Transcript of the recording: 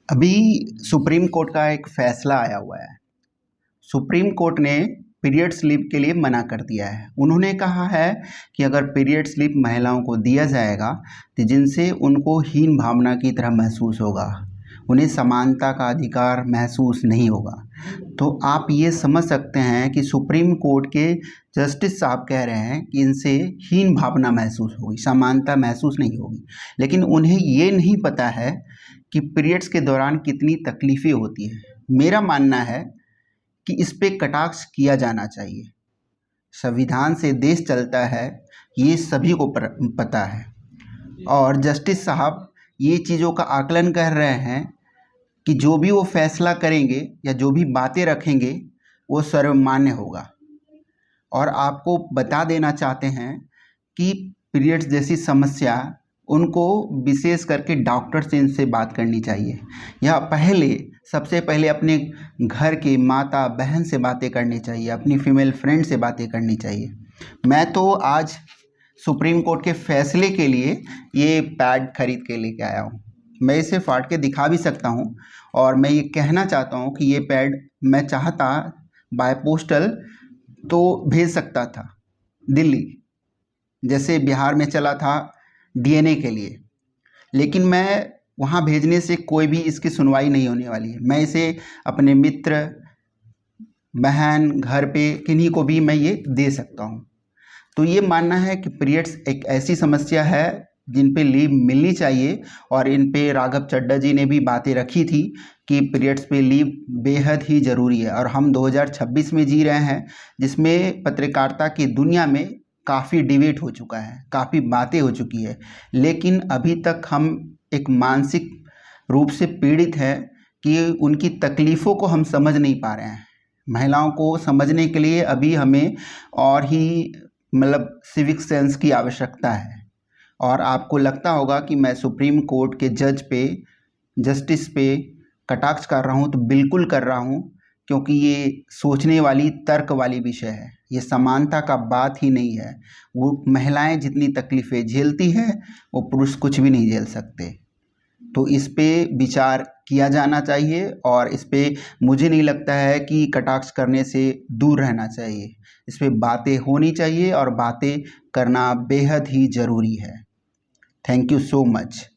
अभी supreme court का एक फैसला आया हुआ है। सुप्रीम कोर्ट ने पीरियड स्लिप के लिए मना कर दिया है। उन्होंने कहा है कि अगर पीरियड स्लिप महिलाओं को दिया जाएगा तो जिनसे उनको हीन भावना की तरह महसूस होगा, उन्हें समानता का अधिकार महसूस नहीं होगा। तो आप ये समझ सकते हैं कि सुप्रीम कोर्ट के जस्टिस साहब कह रहे हैं कि इनसे हीन भावना महसूस होगी, समानता महसूस नहीं होगी। लेकिन उन्हें ये नहीं पता है कि पीरियड्स के दौरान कितनी तकलीफ़ें होती हैं। मेरा मानना है कि इस पे कटाक्ष किया जाना चाहिए। संविधान से देश चलता है, ये सभी को पता है। और जस्टिस साहब ये चीज़ों का आकलन कर रहे हैं कि जो भी वो फैसला करेंगे या जो भी बातें रखेंगे वो सर्वमान्य होगा। और आपको बता देना चाहते हैं कि पीरियड्स जैसी समस्या उनको विशेष करके डॉक्टर से इनसे बात करनी चाहिए, या सबसे पहले अपने घर के माता बहन से बातें करनी चाहिए, अपनी फीमेल फ्रेंड से बातें करनी चाहिए। मैं तो आज सुप्रीम कोर्ट के फैसले के लिए ये पैड खरीद के लेके आया हूँ। मैं इसे फाड़ के दिखा भी सकता हूँ और मैं ये कहना चाहता हूँ कि ये पैड मैं चाहता बाय पोस्टल तो भेज सकता था दिल्ली, जैसे बिहार में चला था डीएनए के लिए, लेकिन मैं वहाँ भेजने से कोई भी इसकी सुनवाई नहीं होने वाली है। मैं इसे अपने मित्र, बहन, घर पे किन्हीं को भी मैं ये दे सकता हूँ। तो ये मानना है कि पीरियड्स एक ऐसी समस्या है जिन पे लीव मिलनी चाहिए, और इन पे राघव चड्ढा जी ने भी बातें रखी थी कि पीरियड्स पे लीव बेहद ही ज़रूरी है। और हम 2026 में जी रहे हैं जिसमें पत्रकारिता की दुनिया में काफ़ी डिबेट हो चुका है, काफ़ी बातें हो चुकी है, लेकिन अभी तक हम एक मानसिक रूप से पीड़ित हैं कि उनकी तकलीफ़ों को हम समझ नहीं पा रहे हैं। महिलाओं को समझने के लिए अभी हमें और ही सिविक सेंस की आवश्यकता है। और आपको लगता होगा कि मैं सुप्रीम कोर्ट के जस्टिस पे कटाक्ष कर रहा हूँ, तो बिल्कुल कर रहा हूँ, क्योंकि ये सोचने वाली, तर्क वाली विषय है। ये समानता का बात ही नहीं है। वो महिलाएं जितनी तकलीफ़ें झेलती हैं वो पुरुष कुछ भी नहीं झेल सकते। तो इस पे विचार किया जाना चाहिए, और इस पे मुझे नहीं लगता है कि कटाक्ष करने से दूर रहना चाहिए। इस पे बातें होनी चाहिए और बातें करना बेहद ही ज़रूरी है। Thank you so much.